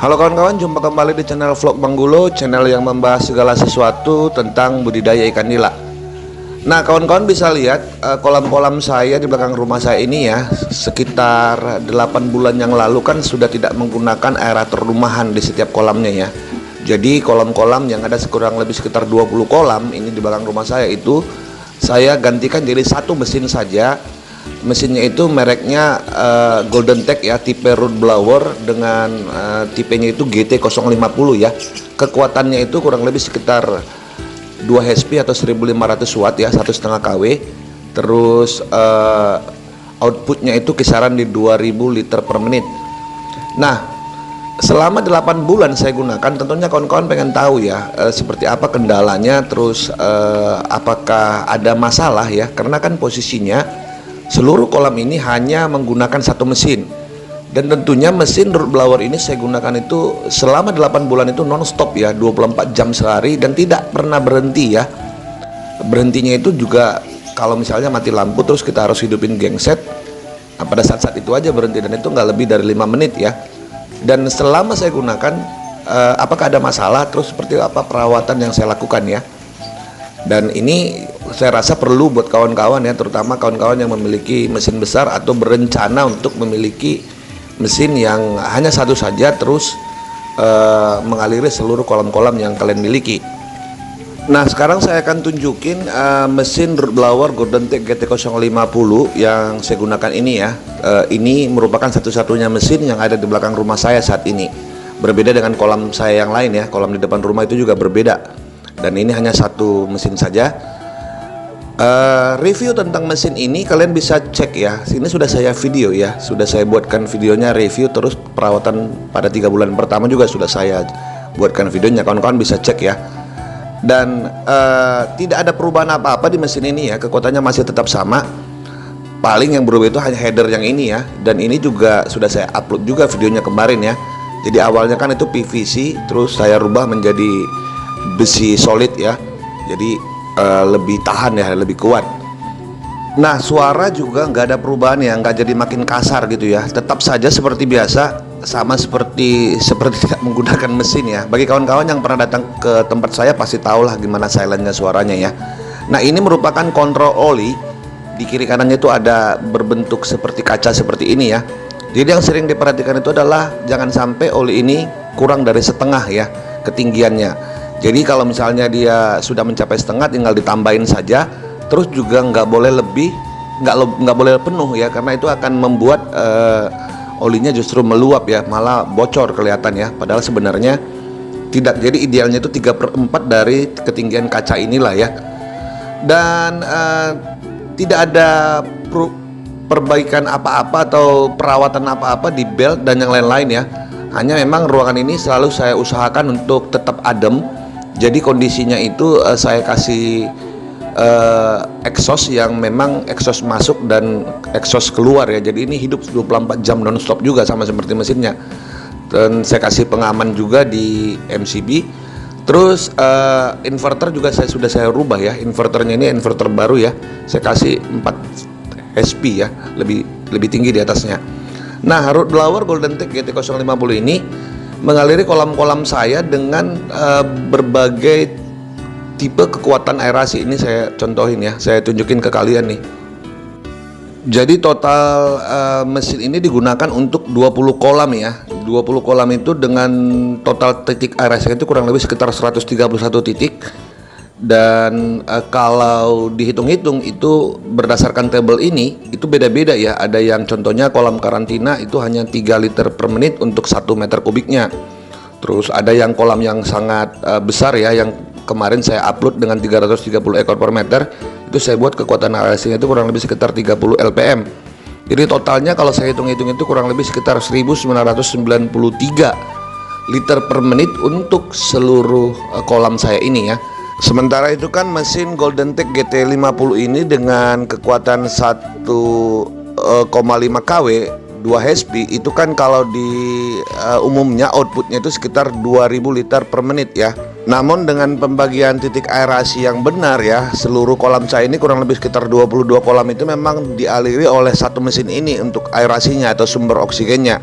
Halo kawan-kawan, jumpa kembali di channel Vlog Bang Gulo, channel yang membahas segala sesuatu tentang budidaya ikan nila. Nah kawan-kawan bisa lihat kolam-kolam saya di belakang rumah saya ini ya, sekitar 8 bulan yang lalu kan sudah tidak menggunakan aerator rumahan di setiap kolamnya ya. Jadi kolam-kolam yang ada kurang lebih sekitar 20 kolam ini di belakang rumah saya itu saya gantikan jadi satu mesin saja. Mesinnya itu mereknya Golden Tech ya, tipe root blower dengan tipenya itu GT050 ya. Kekuatannya itu kurang lebih sekitar 2 HP atau 1500 watt ya, 1,5 kW. Terus outputnya itu kisaran di 2000 liter per menit. Nah, selama 8 bulan saya gunakan, tentunya kawan-kawan pengen tahu ya seperti apa kendalanya, terus apakah ada masalah ya, karena kan posisinya seluruh kolam ini hanya menggunakan satu mesin. Dan tentunya mesin root blower ini saya gunakan itu selama 8 bulan itu non-stop ya, 24 jam sehari dan tidak pernah berhenti ya. Berhentinya itu juga kalau misalnya mati lampu terus kita harus hidupin genset, pada saat-saat itu aja berhenti, dan itu nggak lebih dari 5 menit ya. Dan selama saya gunakan apakah ada masalah, terus seperti apa perawatan yang saya lakukan ya. Dan ini saya rasa perlu buat kawan-kawan ya, terutama kawan-kawan yang memiliki mesin besar atau berencana untuk memiliki mesin yang hanya satu saja terus mengaliri seluruh kolam-kolam yang kalian miliki. Nah sekarang saya akan tunjukin mesin root blower Golden Tech GT050 yang saya gunakan ini ya. Ini merupakan satu-satunya mesin yang ada di belakang rumah saya saat ini. Berbeda dengan kolam saya yang lain ya, kolam di depan rumah itu juga berbeda. Dan ini hanya satu mesin saja. Review tentang mesin ini kalian bisa cek ya. Ini sudah saya video ya, sudah saya buatkan videonya review, terus perawatan pada 3 bulan pertama juga sudah saya buatkan videonya. Kawan-kawan bisa cek ya. Dan tidak ada perubahan apa-apa di mesin ini ya. Kekuatannya masih tetap sama. Paling yang berubah itu hanya header yang ini ya. Dan ini juga sudah saya upload juga videonya kemarin ya. Jadi awalnya kan itu PVC, terus saya rubah menjadi besi solid ya, jadi lebih tahan ya, lebih kuat. Nah suara juga nggak ada perubahan ya, nggak jadi makin kasar gitu ya, tetap saja seperti biasa, sama seperti tidak menggunakan mesin ya. Bagi kawan-kawan yang pernah datang ke tempat saya pasti tahu lah gimana silentnya suaranya ya. Nah ini merupakan kontrol oli, di kiri kanannya itu ada berbentuk seperti kaca seperti ini ya. Jadi yang sering diperhatikan itu adalah jangan sampai oli ini kurang dari setengah ya ketinggiannya. Jadi kalau misalnya dia sudah mencapai setengah tinggal ditambahin saja. Terus juga nggak boleh lebih, nggak boleh penuh ya, karena itu akan membuat olinya justru meluap ya, malah bocor kelihatan ya. Padahal sebenarnya tidak. Jadi idealnya itu 3/4 dari ketinggian kaca inilah ya. Dan tidak ada perbaikan apa-apa atau perawatan apa-apa di belt dan yang lain-lain ya. Hanya memang ruangan ini selalu saya usahakan untuk tetap adem. Jadi kondisinya itu saya kasih exhaust yang memang exhaust masuk dan exhaust keluar ya. Jadi ini hidup 24 jam non-stop juga sama seperti mesinnya. Dan saya kasih pengaman juga di MCB. Terus inverter juga sudah saya rubah ya. Inverternya ini inverter baru ya. Saya kasih 4 HP ya, lebih tinggi di atasnya. Nah root blower Golden Tech GT050 ini mengaliri kolam-kolam saya dengan berbagai tipe kekuatan aerasi. Ini saya contohin ya, saya tunjukin ke kalian nih. Jadi total mesin ini digunakan untuk 20 kolam ya. 20 kolam itu dengan total titik aerasi itu kurang lebih sekitar 131 titik. Dan kalau dihitung-hitung itu berdasarkan tabel ini itu beda-beda ya. Ada yang contohnya kolam karantina itu hanya 3 liter per menit untuk 1 meter kubiknya. Terus ada yang kolam yang sangat besar ya, yang kemarin saya upload dengan 330 ekor per meter. Itu saya buat kekuatan aerasinya itu kurang lebih sekitar 30 LPM. Jadi totalnya kalau saya hitung-hitung itu kurang lebih sekitar 1993 liter per menit untuk seluruh kolam saya ini ya. Sementara itu kan mesin Golden Tech GT50 ini dengan kekuatan 1,5 kW 2 HP itu kan kalau di umumnya outputnya itu sekitar 2000 liter per menit ya. Namun dengan pembagian titik aerasi yang benar ya, seluruh kolam saya ini kurang lebih sekitar 22 kolam itu memang dialiri oleh satu mesin ini untuk aerasinya atau sumber oksigennya.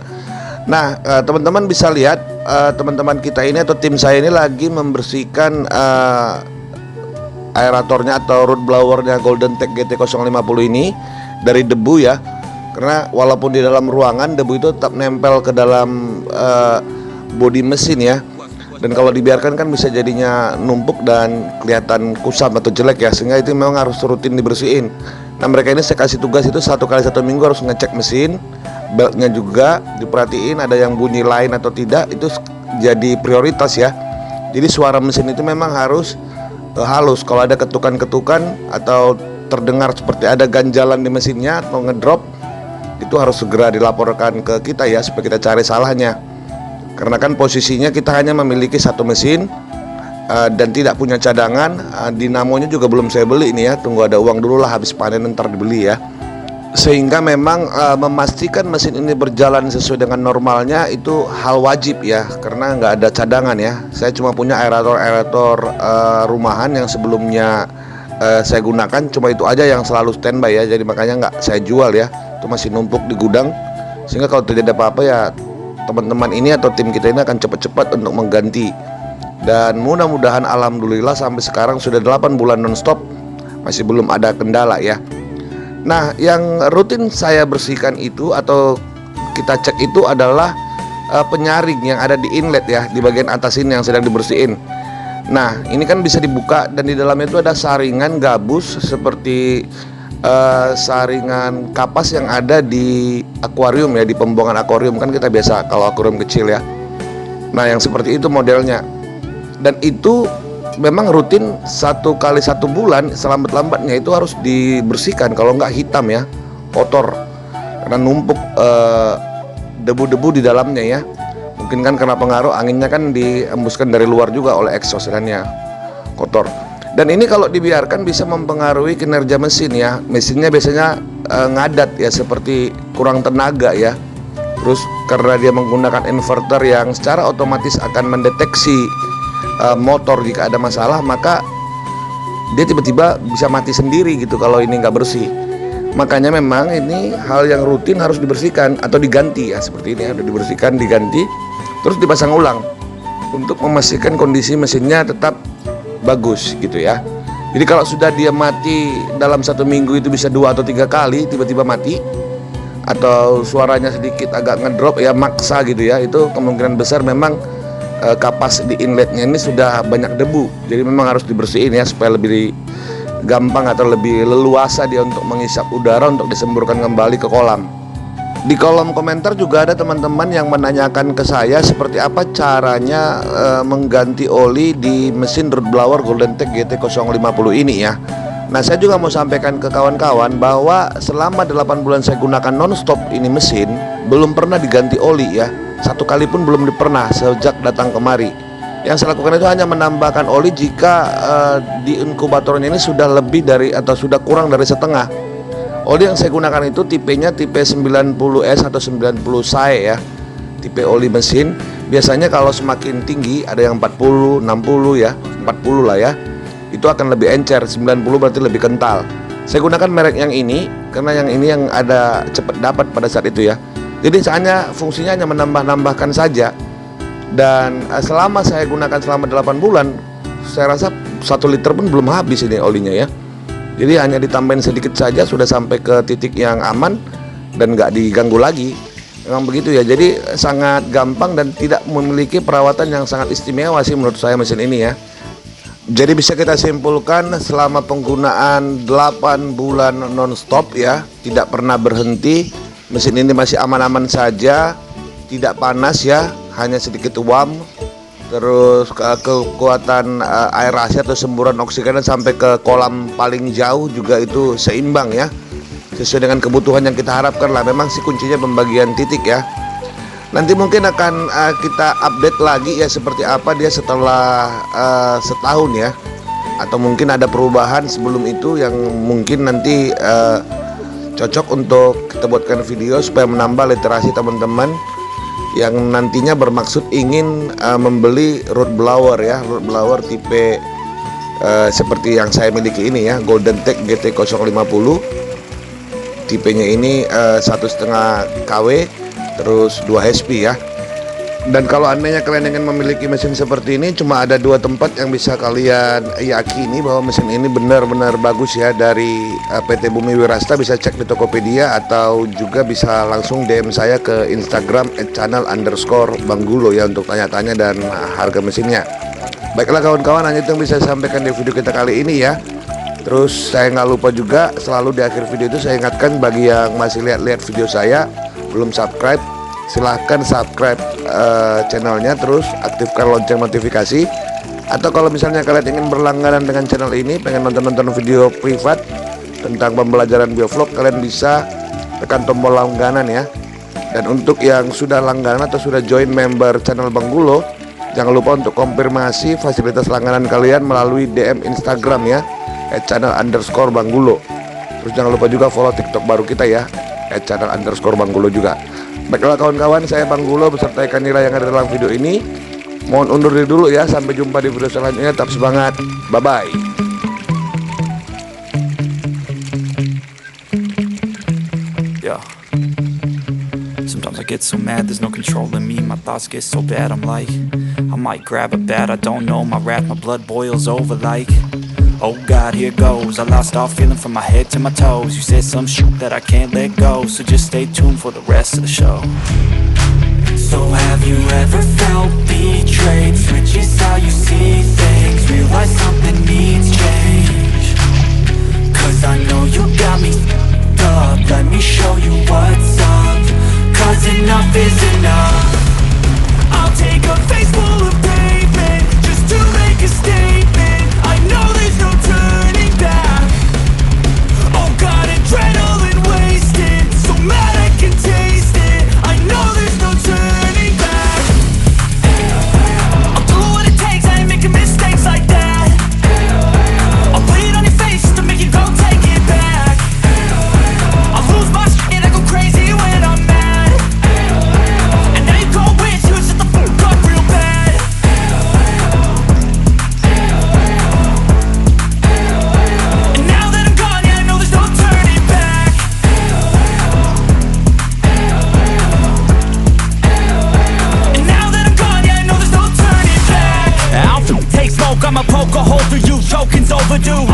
Nah teman-teman bisa lihat teman-teman kita ini atau tim saya ini lagi membersihkan aeratornya atau root blowernya Golden Tech GT050 ini dari debu ya. Karena walaupun di dalam ruangan, debu itu tetap nempel ke dalam bodi mesin ya. Dan kalau dibiarkan kan bisa jadinya numpuk dan kelihatan kusam atau jelek ya, sehingga itu memang harus rutin dibersihin. Nah, mereka ini saya kasih tugas itu 1 kali 1 minggu harus ngecek mesin, beltnya juga diperhatiin ada yang bunyi lain atau tidak, itu jadi prioritas ya. Jadi suara mesin itu memang harus halus. Kalau ada ketukan-ketukan atau terdengar seperti ada ganjalan di mesinnya atau ngedrop, itu harus segera dilaporkan ke kita ya, supaya kita cari salahnya. Karena kan posisinya kita hanya memiliki 1 mesin dan tidak punya cadangan. Dinamonya juga belum saya beli ini ya, tunggu ada uang dulu lah, habis panen ntar dibeli ya. Sehingga memang memastikan mesin ini berjalan sesuai dengan normalnya itu hal wajib ya, karena nggak ada cadangan ya. Saya cuma punya aerator rumahan yang sebelumnya saya gunakan, cuma itu aja yang selalu standby ya. Jadi makanya nggak saya jual ya, itu masih numpuk di gudang. Sehingga kalau terjadi apa-apa ya, teman-teman ini atau tim kita ini akan cepat-cepat untuk mengganti. Dan mudah-mudahan alhamdulillah sampai sekarang sudah 8 bulan nonstop masih belum ada kendala ya. Nah, yang rutin saya bersihkan itu atau kita cek itu adalah penyaring yang ada di inlet ya, di bagian atas ini yang sedang dibersihin. Nah, ini kan bisa dibuka dan di dalamnya itu ada saringan gabus seperti saringan kapas yang ada di akuarium ya, di pembuangan akuarium kan kita biasa kalau akuarium kecil ya. Nah, yang seperti itu modelnya. Dan itu memang rutin 1 kali 1 bulan selambat-lambatnya itu harus dibersihkan, kalau nggak hitam ya, kotor karena numpuk debu-debu di dalamnya ya. Mungkin kan karena pengaruh anginnya kan dihembuskan dari luar juga oleh exhaust-nya kotor. Dan ini kalau dibiarkan bisa mempengaruhi kinerja mesin ya. Mesinnya biasanya ngadat ya, seperti kurang tenaga ya. Terus karena dia menggunakan inverter yang secara otomatis akan mendeteksi motor jika ada masalah, maka dia tiba-tiba bisa mati sendiri gitu kalau ini nggak bersih. Makanya memang ini hal yang rutin harus dibersihkan atau diganti ya, seperti ini harus dibersihkan, diganti, terus dipasang ulang untuk memastikan kondisi mesinnya tetap bagus gitu ya. Jadi kalau sudah dia mati dalam 1 minggu itu bisa 2 atau 3 kali tiba-tiba mati, atau suaranya sedikit agak ngedrop ya, maksa gitu ya, itu kemungkinan besar memang kapas di inletnya ini sudah banyak debu. Jadi memang harus dibersihin ya, supaya lebih gampang atau lebih leluasa dia untuk menghisap udara untuk disemburkan kembali ke kolam. Di kolom komentar juga ada teman-teman yang menanyakan ke saya seperti apa caranya mengganti oli di mesin root blower Golden Tech GT050 ini ya. Nah, saya juga mau sampaikan ke kawan-kawan bahwa selama 8 bulan saya gunakan nonstop ini mesin, belum pernah diganti oli ya. 1 kali pun belum pernah sejak datang kemari. Yang saya lakukan itu hanya menambahkan oli jika di inkubatornya ini sudah lebih dari atau sudah kurang dari setengah. Oli yang saya gunakan itu tipenya tipe 90S atau 90 SAE ya, tipe oli mesin. Biasanya kalau semakin tinggi ada yang 40, 60 ya, 40 lah ya, itu akan lebih encer. 90 berarti lebih kental. Saya gunakan merek yang ini karena yang ini yang ada cepat dapat pada saat itu ya. Jadi fungsinya hanya menambah-nambahkan saja. Dan selama saya gunakan selama 8 bulan, saya rasa 1 liter pun belum habis ini olinya ya. Jadi hanya ditambahin sedikit saja sudah sampai ke titik yang aman dan nggak diganggu lagi. Memang begitu ya. Jadi sangat gampang dan tidak memiliki perawatan yang sangat istimewa sih menurut saya mesin ini ya. Jadi bisa kita simpulkan selama penggunaan 8 bulan non-stop ya, tidak pernah berhenti, mesin ini masih aman-aman saja, tidak panas ya, hanya sedikit warm. Terus kekuatan aerasi atau semburan oksigen sampai ke kolam paling jauh juga itu seimbang ya, sesuai dengan kebutuhan yang kita harapkan lah. Memang sih kuncinya pembagian titik ya. Nanti mungkin akan kita update lagi ya seperti apa dia setelah setahun ya, atau mungkin ada perubahan sebelum itu yang mungkin nanti cocok untuk kita buatkan video supaya menambah literasi teman-teman yang nantinya bermaksud ingin membeli root blower ya, root blower tipe seperti yang saya miliki ini ya, Golden Tech GT050. Tipenya ini 1,5 kW terus 2 HP ya. Dan kalau andainya kalian ingin memiliki mesin seperti ini, cuma ada 2 tempat yang bisa kalian yakini bahwa mesin ini benar-benar bagus ya, dari PT Bumi Wirasta. Bisa cek di Tokopedia atau juga bisa langsung DM saya ke Instagram @channel_Banggulo ya untuk tanya-tanya dan harga mesinnya. Baiklah kawan-kawan, hanya itu yang bisa saya sampaikan di video kita kali ini ya. Terus saya nggak lupa juga selalu di akhir video itu saya ingatkan bagi yang masih lihat-lihat video saya belum subscribe, silahkan subscribe channelnya, terus aktifkan lonceng notifikasi. Atau kalau misalnya kalian ingin berlangganan dengan channel ini, pengen nonton video privat tentang pembelajaran biovlog, kalian bisa tekan tombol langganan ya. Dan untuk yang sudah langganan atau sudah join member channel Banggulo, jangan lupa untuk konfirmasi fasilitas langganan kalian melalui DM Instagram ya, @channel_Banggulo. Terus jangan lupa juga follow TikTok baru kita ya, @channel_Banggulo juga. Baiklah kawan-kawan, saya Banggulo beserta ikan nila yang ada dalam video ini mohon undur diri dulu ya. Sampai jumpa di video selanjutnya. Tetap semangat, bye bye. Yeah. Sometimes I get so mad, there's no controlling me. My thoughts get so bad, I'm like, I might grab a bat, I don't know. My wrath, my blood boils over like, oh God, here goes. I lost all feeling from my head to my toes. You said some shit that I can't let go, so just stay tuned for the rest of the show. So have you ever felt betrayed? Switches how you see things, realize something needs change. Cause I know you got me up, let me show you what's up. Cause enough is enough. I'll take a face full of pavement just to make a statement. I know there's no turning back. Oh God, adrenaline wasted, so mad I can taste it. I know there's no turning back. I'll do what it takes, I ain't making mistakes like that. I'll put it on your face just to make you go take it back. I'll lose my shit, I go crazy when I'm mad. And now you gon' wish you shut the fuck up real bad. And now that I'm gone, yeah, I know there's no turning back. And now that I'm gone, yeah, I know there's no turning back. I'll take smoke, I'ma poke a hole through you, choking's overdue.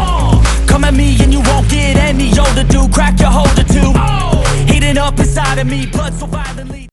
Come at me and you won't get any older, dude. Crack your holder too. Heating up inside of me, blood so violently.